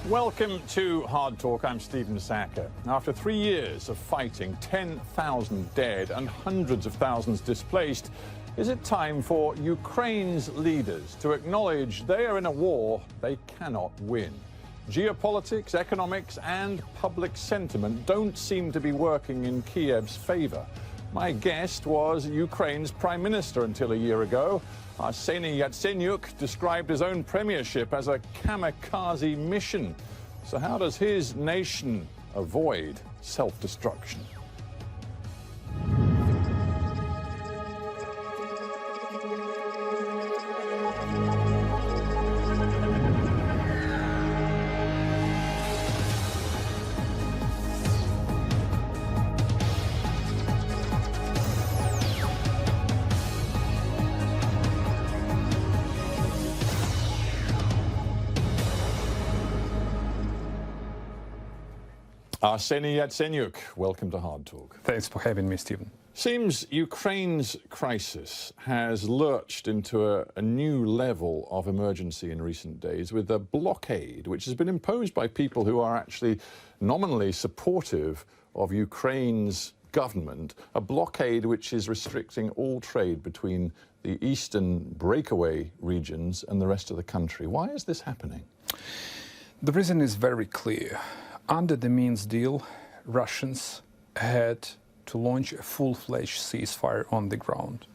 Welcome to Hard Talk. I'm Stephen Sacker. After 3 years of fighting, 10,000 dead and hundreds of thousands displaced, is it time for Ukraine's leaders to acknowledge they are in a war they cannot win? Geopolitics, economics and public sentiment don't seem to be working in Kiev's favor. My guest was Ukraine's Prime Minister until a year ago. Arsenii Yacenyuk described his own premiership as a kamikaze mission. So how does his nation avoid self-destruction? Arsenii Yacenyuk, welcome to Hard Talk. Thanks for having me, Stephen. Seems Ukraine's crisis has lurched into a new level of emergency in recent days with a blockade which has been imposed by people who are actually nominally supportive of Ukraine's government, a blockade which is restricting all trade between the eastern breakaway regions and the rest of the country. Why is this happening? The reason is very clear. Under the Minsk deal, Russians had to launch a full-fledged ceasefire on the ground,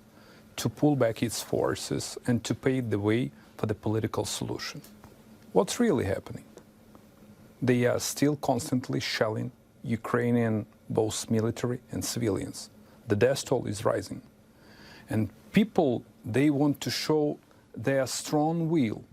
to pull back its forces and to pave the way for the political solution. What's really happening? They are still constantly shelling Ukrainian, both military and civilians. The death toll is rising. And people, they want to show their strong will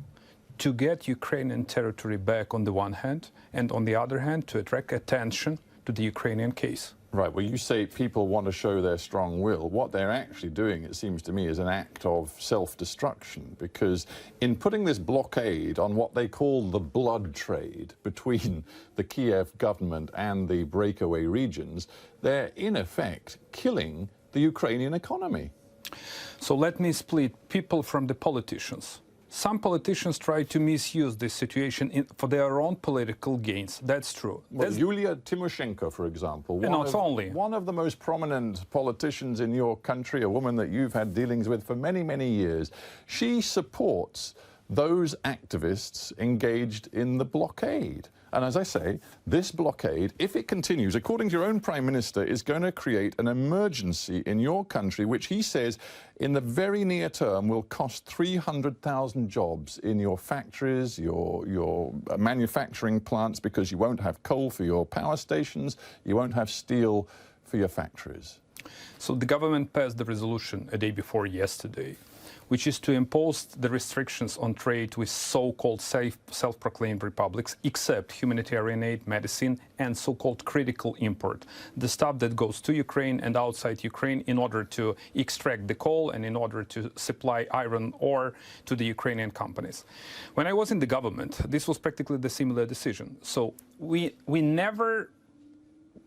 to get Ukrainian territory back on the one hand, and on the other hand, to attract attention to the Ukrainian case. Right, well, you say people want to show their strong will. What they're actually doing, it seems to me, is an act of self-destruction, because in putting this blockade on what they call the blood trade between the Kiev government and the breakaway regions, they're in effect killing the Ukrainian economy. So let me split people from the politicians. Some politicians try to misuse this situation for their own political gains. That's true. Well, Yulia Tymoshenko, for example, one of the most prominent politicians in your country, a woman that you've had dealings with for many, many years, she supports those activists engaged in the blockade. And as I say, this blockade, if it continues, according to your own Prime Minister, is going to create an emergency in your country, which he says in the very near term will cost 300,000 jobs in your factories, your manufacturing plants, because you won't have coal for your power stations, you won't have steel for your factories. So the government passed the resolution a day before yesterday, which is to impose the restrictions on trade with so-called self-proclaimed republics, except humanitarian aid, medicine, and so-called critical import, the stuff that goes to Ukraine and outside Ukraine in order to extract the coal and in order to supply iron ore to the Ukrainian companies. When I was in the government, this was practically the similar decision. So we never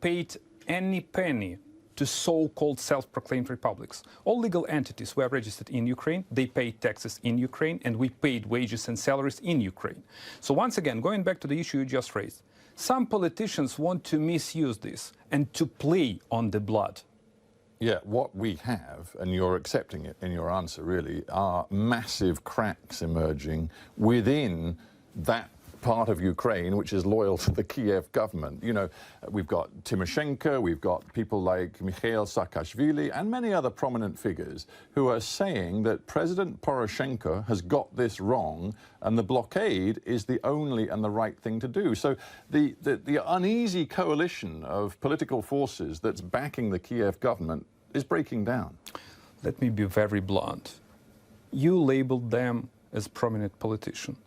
paid any penny to so-called self-proclaimed republics. All legal entities were registered in Ukraine, they paid taxes in Ukraine, and we paid wages and salaries in Ukraine. So once again, going back to the issue you just raised, some politicians want to misuse this and to play on the blood. Yeah, what we have, and you're accepting it in your answer really, are massive cracks emerging within that part of Ukraine which is loyal to the Kiev government. You know, we've got Tymoshenko, we've got people like Mikhail Saakashvili and many other prominent figures who are saying that President Poroshenko has got this wrong and the blockade is the only and the right thing to do. So the uneasy coalition of political forces that's backing the Kiev government is breaking down. Let me be very blunt. You labeled them as prominent politicians.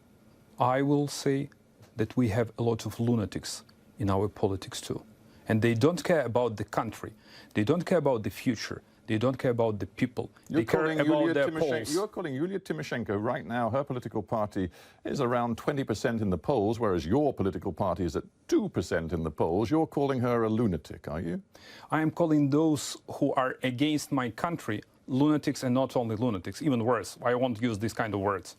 I will say that we have a lot of lunatics in our politics too. And they don't care about the country. They don't care about the future. They don't care about the people. They care about their polls. You're calling Yulia Tymoshenko right now, her political party is around 20% in the polls, whereas your political party is at 2% in the polls. You're calling her a lunatic, are you? I am calling those who are against my country lunatics, and not only lunatics, even worse. I won't use these kind of words.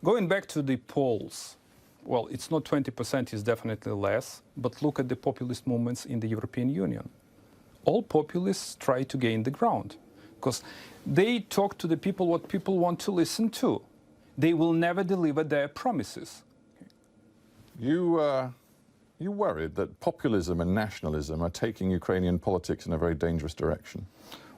Going back to the polls, Well, it's not 20%, it's definitely less, but look at the populist movements in the European Union. All populists try to gain the ground because they talk to the people what people want to listen to. They will never deliver their promises. You worried that populism and nationalism are taking Ukrainian politics in a very dangerous direction?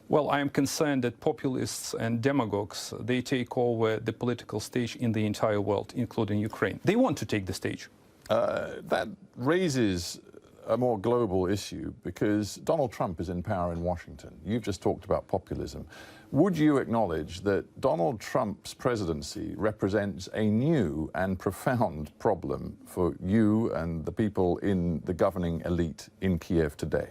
Well, I am concerned that populists and demagogues, they take over the political stage in the entire world, including Ukraine. They want to take the stage. That raises a more global issue because Donald Trump is in power in Washington. You've just talked about populism. Would you acknowledge that Donald Trump's presidency represents a new and profound problem for you and the people in the governing elite in Kiev today?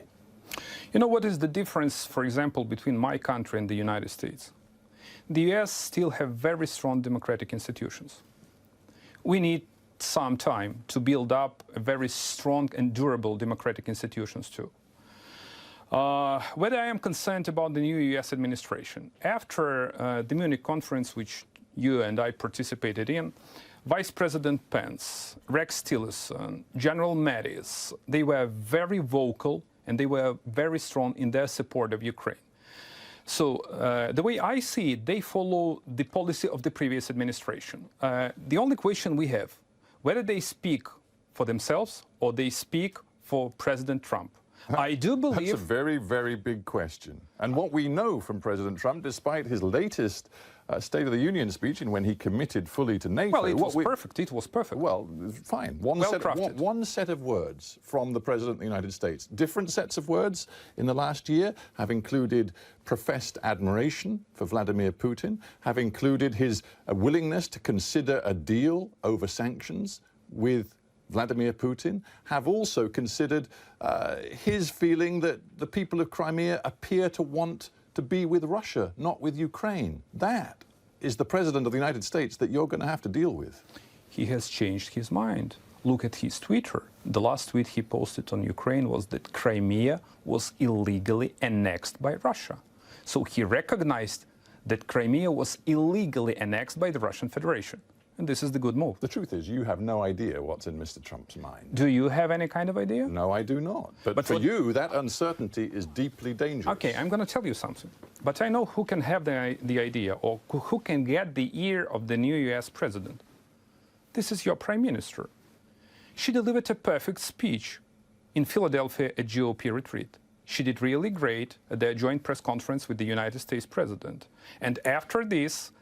You know what is the difference, for example, between my country and the United States? The US still have very strong democratic institutions. We need some time to build up a very strong and durable democratic institutions too. Whether I am concerned about the new US administration, after the Munich conference, which you and I participated in, Vice President Pence, Rex Tillerson, General Mattis, they were very vocal and they were very strong in their support of Ukraine. So the way I see it, they follow the policy of the previous administration. The only question we have, whether they speak for themselves or they speak for President Trump. I do believe... That's a very, very big question. And what we know from President Trump, despite his latest State of the Union speech and when he committed fully to NATO... Well, it was perfect. It was perfect. Well, fine. One set of words from the President of the United States. Different sets of words in the last year have included professed admiration for Vladimir Putin, have included his willingness to consider a deal over sanctions with Vladimir Putin, have also considered his feeling that the people of Crimea appear to want to be with Russia, not with Ukraine. That is the President of the United States that you're going to have to deal with. He has changed his mind. Look at his Twitter. The last tweet he posted on Ukraine was that Crimea was illegally annexed by Russia. So he recognized that Crimea was illegally annexed by the Russian Federation. And this is the good move. The truth is, you have no idea what's in Mr. Trump's mind. Do you have any kind of idea? No, I do not. But for you, that uncertainty is deeply dangerous. Okay, I'm going to tell you something. But I know who can have the idea or who can get the ear of the new US president. This is your prime minister. She delivered a perfect speech in Philadelphia at GOP retreat. She did really great at their joint press conference with the United States president. And after this,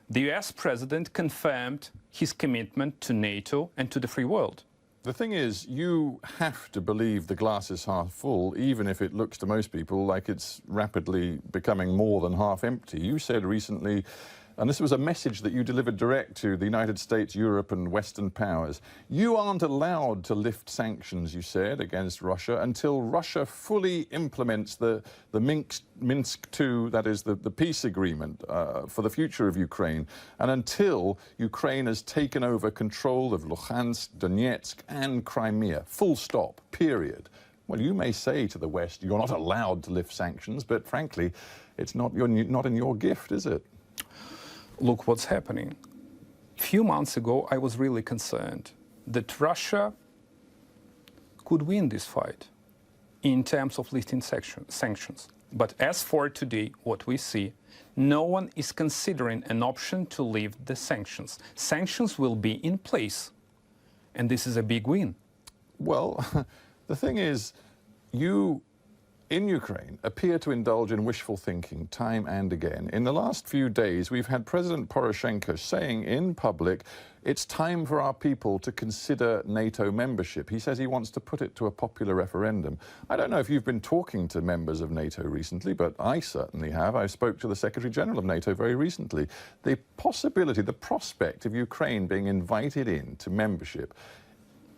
the US president confirmed his commitment to NATO and to the free world. The thing is, you have to believe the glass is half full, even if it looks to most people like it's rapidly becoming more than half empty. You said recently, and this was a message that you delivered direct to the United States, Europe and Western powers, you aren't allowed to lift sanctions, you said, against Russia until Russia fully implements the Minsk II, that is the peace agreement for the future of Ukraine, and until Ukraine has taken over control of Luhansk, Donetsk and Crimea. Full stop, period. Well, you may say to the West, you're not allowed to lift sanctions, but frankly, it's not in your gift, is it? Look what's happening. A few months ago, I was really concerned that Russia could win this fight in terms of lifting sanctions. But as for today, what we see, no one is considering an option to lift the sanctions. Sanctions will be in place, and this is a big win. Well, the thing is, you in Ukraine appear to indulge in wishful thinking time and again. In the last few days, we've had President Poroshenko saying in public, it's time for our people to consider NATO membership. He says he wants to put it to a popular referendum. I don't know if you've been talking to members of NATO recently, but I certainly have. I spoke to the Secretary General of NATO very recently. The possibility, the prospect of Ukraine being invited into membership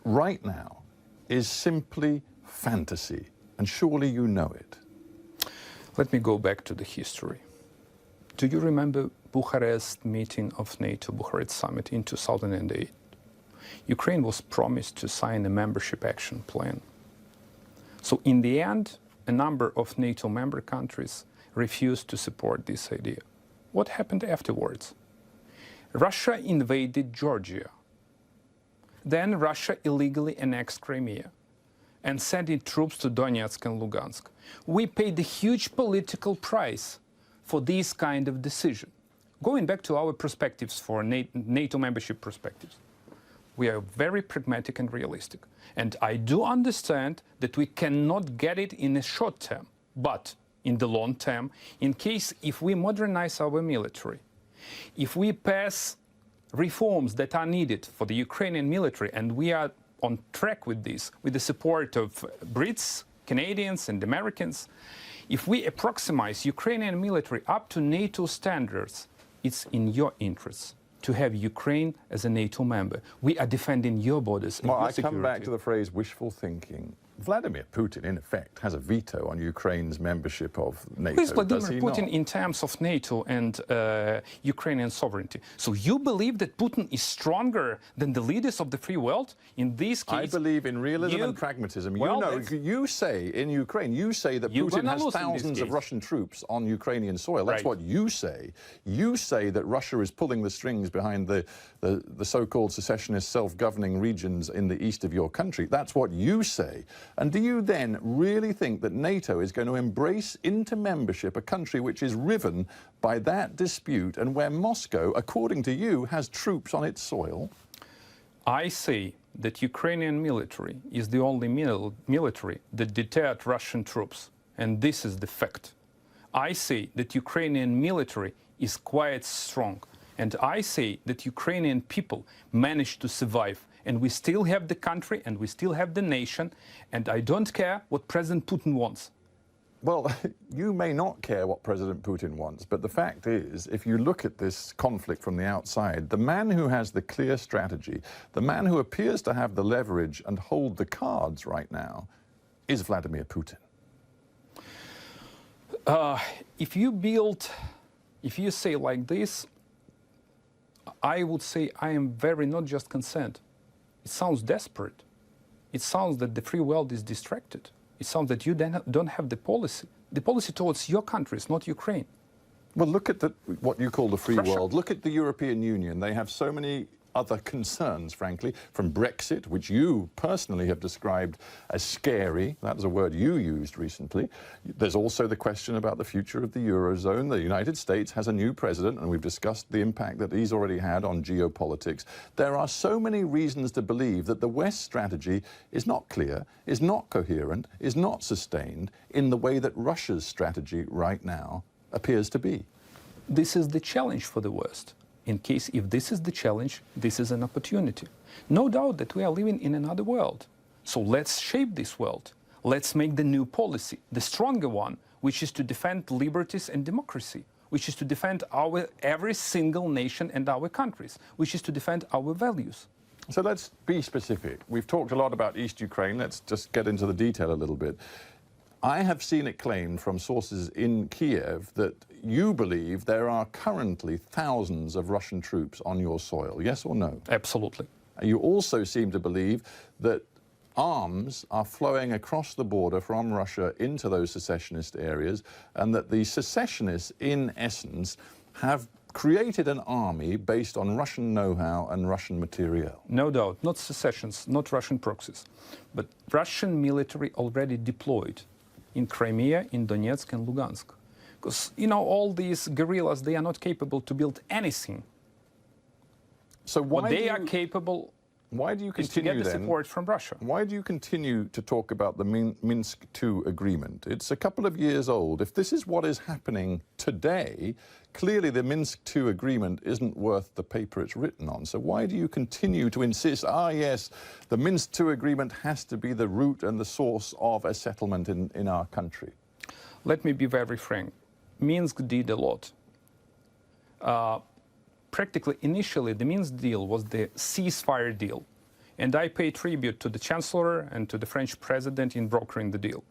right now is simply fantasy. And surely you know it. Let me go back to the history. Do you remember Bucharest meeting of NATO, Bucharest summit in 2008? Ukraine was promised to sign a membership action plan. So in the end, a number of NATO member countries refused to support this idea. What happened afterwards? Russia invaded Georgia. Then Russia illegally annexed Crimea and sent in troops to Donetsk and Lugansk. We paid a huge political price for this kind of decision. Going back to our perspectives for NATO membership perspectives, we are very pragmatic and realistic. And I do understand that we cannot get it in the short term, but in the long term, in case if we modernize our military, if we pass reforms that are needed for the Ukrainian military, and we are on track with this, with the support of Brits, Canadians, and Americans, if we approximate Ukrainian military up to NATO standards, it's in your interests to have Ukraine as a NATO member. We are defending your borders and well, your I security. come back to the phrase wishful thinking. Vladimir Putin, in effect, has a veto on Ukraine's membership of NATO. Who is Vladimir does he Putin not? in terms of NATO and Ukrainian sovereignty? So you believe that Putin is stronger than the leaders of the free world? In this case, I believe in realism and pragmatism. Well, you say in Ukraine, you say that You're Putin gonna has lose in this thousands of case. Russian troops on Ukrainian soil. That's Right. what you say. You say that Russia is pulling the strings behind the so-called secessionist self-governing regions in the east of your country. That's what you say. And do you then really think that NATO is going to embrace into membership a country which is riven by that dispute and where Moscow, according to you, has troops on its soil? I say that Ukrainian military is the only military that deterred Russian troops, and this is the fact. I say that Ukrainian military is quite strong, and I say that Ukrainian people managed to survive, and we still have the country, and we still have the nation, and I don't care what President Putin wants. Well, you may not care what President Putin wants, but the fact is, if you look at this conflict from the outside, the man who has the clear strategy, the man who appears to have the leverage and hold the cards right now, is Vladimir Putin. If you say like this, I would say I am very not just concerned. It sounds desperate. It sounds that the free world is distracted. It sounds that you don't have the policy. The policy towards your countries, not Ukraine. Well, look at what you call the free Russia. world. Look at the European Union. They have so many other concerns, frankly, from Brexit, which you personally have described as scary. That was a word you used recently. There's also the question about the future of the Eurozone. The United States has a new president, and we've discussed the impact that he's already had on geopolitics. There are so many reasons to believe that the West strategy is not clear, is not coherent, is not sustained in the way that Russia's strategy right now appears to be. This is the challenge for the West. In case if this is the challenge, this is an opportunity. No doubt that we are living in another world. So let's shape this world. Let's make the new policy, the stronger one, which is to defend liberties and democracy, which is to defend every single nation and our countries, which is to defend our values. So let's be specific. We've talked a lot about East Ukraine. Let's just get into the detail a little bit. I have seen it claimed from sources in Kiev that you believe there are currently thousands of Russian troops on your soil. Yes or no? Absolutely. You also seem to believe that arms are flowing across the border from Russia into those secessionist areas, and that the secessionists, in essence, have created an army based on Russian know-how and Russian materiel. No doubt, not secessions, not Russian proxies, but Russian military already deployed in Crimea, in Donetsk and Lugansk. Because, you know, all these guerrillas, they are not capable to build anything. So What they are capable why do you is to continue get the then? support from Russia. Why do you continue to talk about the Minsk II agreement? It's a couple of years old. If this is what is happening today, clearly the Minsk II agreement isn't worth the paper it's written on. So why do you continue to insist, yes, the Minsk II agreement has to be the root and the source of a settlement in our country? Let me be very frank. Minsk did a lot. Practically, initially, the Minsk deal was the ceasefire deal. And I pay tribute to the Chancellor and to the French President in brokering the deal.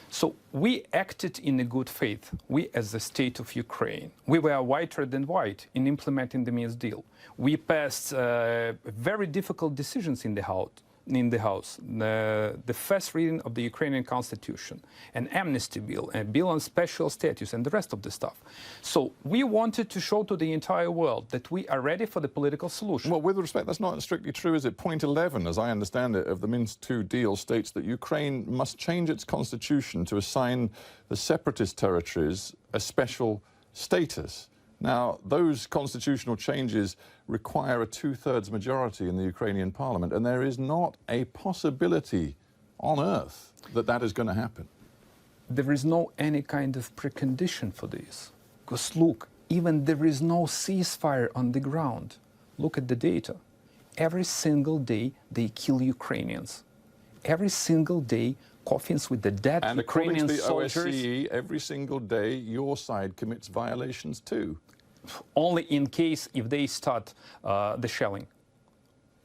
So we acted in a good faith, we as the state of Ukraine. We were whiter than white in implementing the Minsk deal. We passed very difficult decisions in the House, in the House the first reading of the Ukrainian Constitution, an amnesty bill, a bill on special status, and the rest of the stuff. So we wanted to show to the entire world that we are ready for the political solution. Well, with respect, that's not strictly true, is it? Point 11, as I understand it, of the Minsk II deal states that Ukraine must change its constitution to assign the separatist territories a special status. Now, those constitutional changes require a two-thirds majority in the Ukrainian parliament, and there is not a possibility on earth that that is going to happen. There is no any kind of precondition for this. Because look, even there is no ceasefire on the ground. Look at the data. Every single day they kill Ukrainians. Every single day coffins with the dead Ukrainian soldiers. And according to the OSCE, every single day your side commits violations too. Only in case if they start the shelling.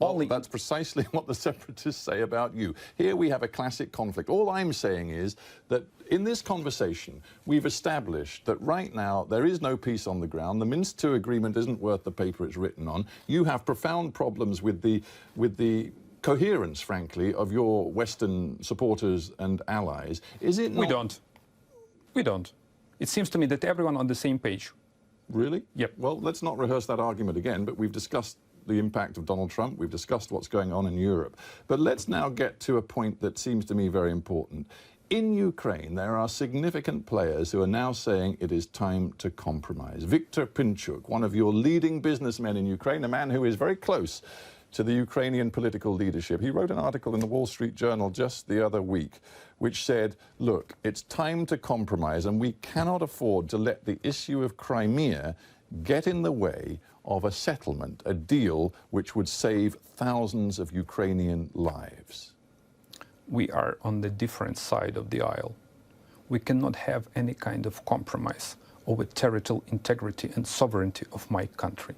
Well, that's precisely what the separatists say about you. Here we have a classic conflict. All I'm saying is that in this conversation, we've established that right now there is no peace on the ground. The Minsk II agreement isn't worth the paper it's written on. You have profound problems with the coherence, frankly, of your Western supporters and allies. Is it not? We don't. It seems to me that everyone on the same page. Really? Yep. Well, let's not rehearse that argument again, but we've discussed the impact of Donald Trump. We've discussed what's going on in Europe. But let's now get to a point that seems to me very important. In Ukraine, there are significant players who are now saying it is time to compromise. Viktor Pinchuk, one of your leading businessmen in Ukraine, a man who is very close to the Ukrainian political leadership. He wrote an article in the Wall Street Journal just the other week which said, look, it's time to compromise and we cannot afford to let the issue of Crimea get in the way of a settlement, a deal which would save thousands of Ukrainian lives. We are on the different side of the aisle. We cannot have any kind of compromise over territorial integrity and sovereignty of my country.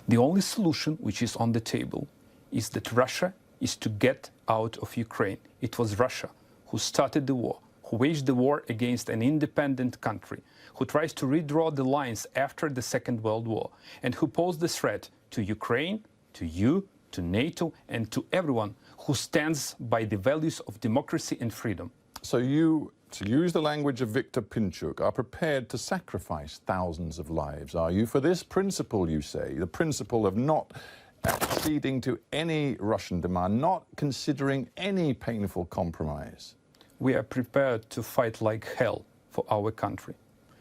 The only solution which is on the table is that Russia is to get out of Ukraine. It was Russia who started the war, who waged the war against an independent country, who tries to redraw the lines after the Second World War, and who posed the threat to Ukraine, to you, to NATO, and to everyone who stands by the values of democracy and freedom. So you, to use the language of Viktor Pinchuk, are prepared to sacrifice thousands of lives, are you? For this principle, you say, the principle of not acceding to any Russian demand, not considering any painful compromise. We are prepared to fight like hell for our country,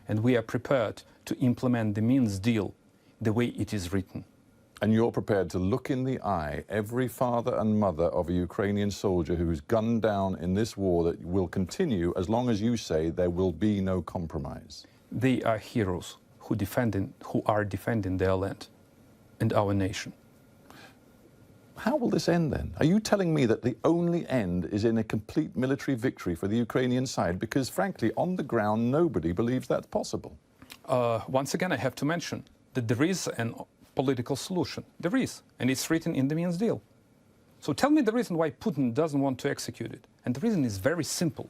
and we are prepared to implement the Minsk deal the way it is written. And you're prepared to look in the eye every father and mother of a Ukrainian soldier who's gunned down in this war that will continue as long as you say there will be no compromise. They are heroes who are defending their land and our nation. How will this end then? Are you telling me that the only end is in a complete military victory for the Ukrainian side? Because frankly, on the ground, nobody believes that's possible. Once again, I have to mention that there is an political solution. There is, and it's written in the Minsk deal. So tell me the reason why Putin doesn't want to execute it. And the reason is very simple.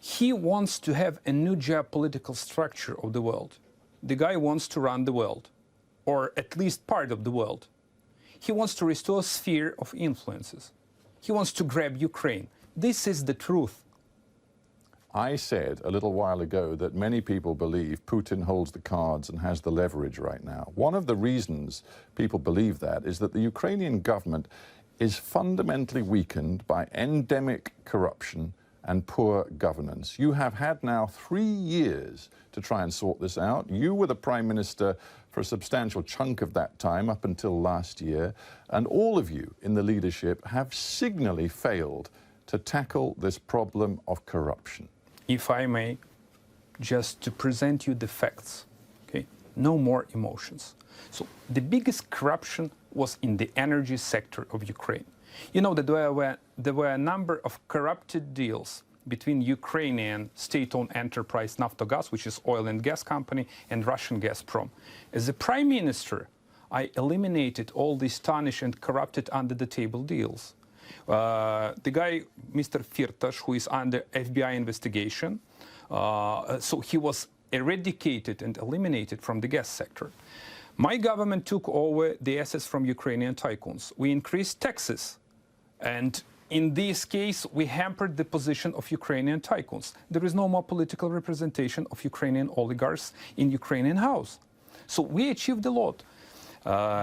He wants to have a new geopolitical structure of the world. The guy wants to run the world, or at least part of the world. He wants to restore a sphere of influences. He wants to grab Ukraine. This is the truth. I said a little while ago that many people believe Putin holds the cards and has the leverage right now. One of the reasons people believe that is that the Ukrainian government is fundamentally weakened by endemic corruption and poor governance. You have had now 3 years to try and sort this out. You were the Prime Minister for a substantial chunk of that time, up until last year, and all of you in the leadership have signally failed to tackle this problem of corruption. If I may, just to present you the facts, okay? No more emotions. So the biggest corruption was in the energy sector of Ukraine. You know that there were a number of corrupted deals between Ukrainian state-owned enterprise Naftogaz, which is oil and gas company, and Russian Gazprom. As a prime minister, I eliminated all these tarnished and corrupted under-the-table deals. The guy, Mr. Firtash, who is under FBI investigation, so he was eradicated and eliminated from the gas sector. My government took over the assets from Ukrainian tycoons. We increased taxes And in this case, we hampered the position of Ukrainian tycoons. There is no more political representation of Ukrainian oligarchs in Ukrainian House. So we achieved a lot.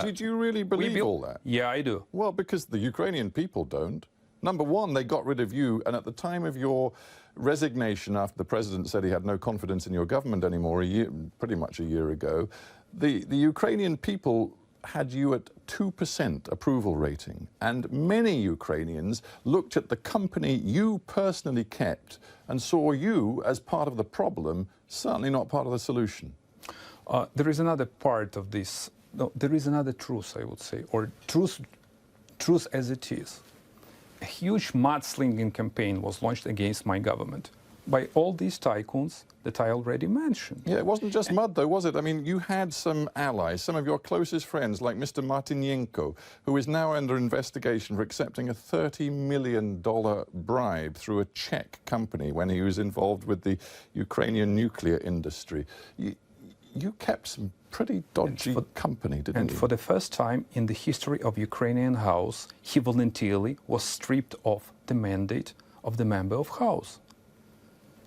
Did you really believe all that? Yeah, I do. Well, because the Ukrainian people don't. Number one, they got rid of you, and at the time of your resignation after the president said he had no confidence in your government anymore, pretty much a year ago, the Ukrainian people had you at 2% approval rating, and many Ukrainians looked at the company you personally kept and saw you as part of the problem, certainly not part of the solution. There is another part of this. No, there is another truth, I would say, or truth as it is. A huge mudslinging campaign was launched against my government by all these tycoons that I already mentioned. Yeah, it wasn't just mud, though, was it? I mean, you had some allies, some of your closest friends, like Mr. Martynenko, who is now under investigation for accepting a $30 million bribe through a Czech company when he was involved with the Ukrainian nuclear industry. You kept some pretty dodgy company, didn't you? And for the first time in the history of Ukrainian House, he voluntarily was stripped of the mandate of the member of House.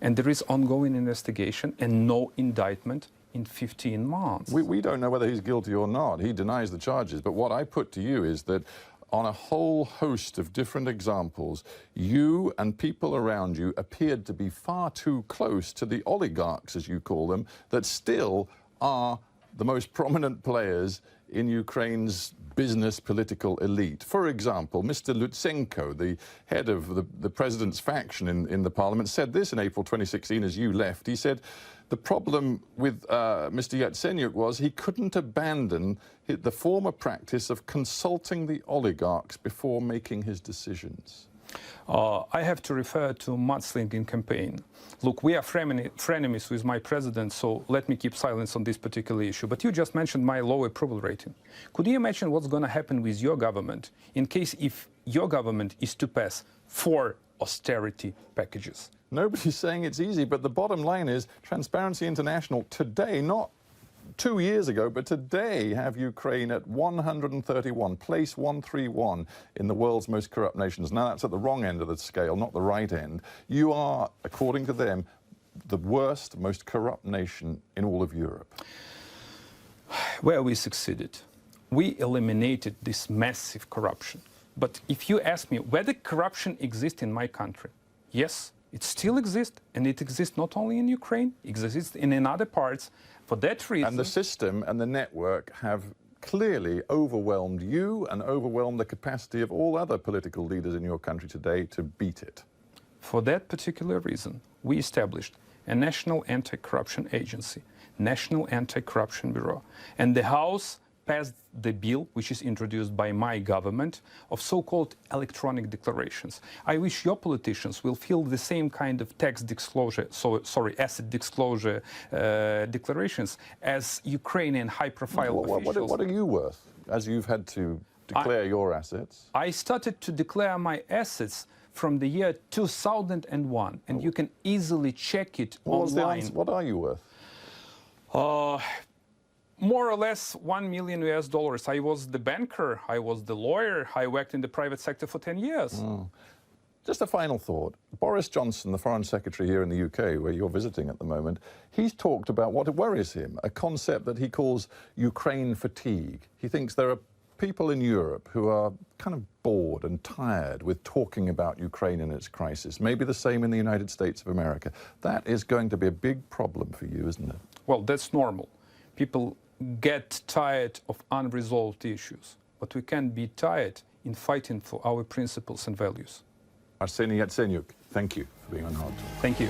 And there is ongoing investigation and no indictment in 15 months. We don't know whether he's guilty or not. He denies the charges. But what I put to you is that on a whole host of different examples, you and people around you appeared to be far too close to the oligarchs, as you call them, that still are the most prominent players in Ukraine's business political elite. For example, Mr. Lutsenko, the head of the president's faction in the parliament, said this in April 2016 as you left. He said the problem with Mr. Yatsenyuk was he couldn't abandon the former practice of consulting the oligarchs before making his decisions. I have to refer to mudslinging campaign. Look, we are frenemies with my president, so let me keep silence on this particular issue. But you just mentioned my low approval rating. Could you imagine what's going to happen with your government in case if your government is to pass 4 austerity packages? Nobody's saying it's easy, but the bottom line is Transparency International today, not 2 years ago, but today have Ukraine at 131, place 131 in the world's most corrupt nations. Now, that's at the wrong end of the scale, not the right end. You are, according to them, the worst, most corrupt nation in all of Europe. Well, we succeeded. We eliminated this massive corruption. But if you ask me whether corruption exists in my country, yes, it still exists, and it exists not only in Ukraine, it exists in other parts. For that reason... And the system and the network have clearly overwhelmed you and overwhelmed the capacity of all other political leaders in your country today to beat it. For that particular reason, we established a National Anti-Corruption Agency, National Anti-Corruption Bureau, and the House passed the bill, which is introduced by my government, of so-called electronic declarations. I wish your politicians will feel the same kind of tax disclosure, asset disclosure declarations as Ukrainian high-profile officials. What are you worth, as you've had to declare your assets? I started to declare my assets from the year 2001, and you can easily check it online. What are you worth? More or less $1 million US. I was the banker, I was the lawyer, I worked in the private sector for 10 years. Just a final thought. Boris Johnson, the Foreign Secretary here in the UK, where you're visiting at the moment, he's talked about what worries him, a concept that he calls Ukraine fatigue. He thinks there are people in Europe who are kind of bored and tired with talking about Ukraine and its crisis. Maybe the same in the United States of America. That is going to be a big problem for you, isn't it? Well, that's normal. People get tired of unresolved issues, but we can't be tired in fighting for our principles and values. Arsenii Yatsenyuk, thank you for being on Hard Talk. Thank you.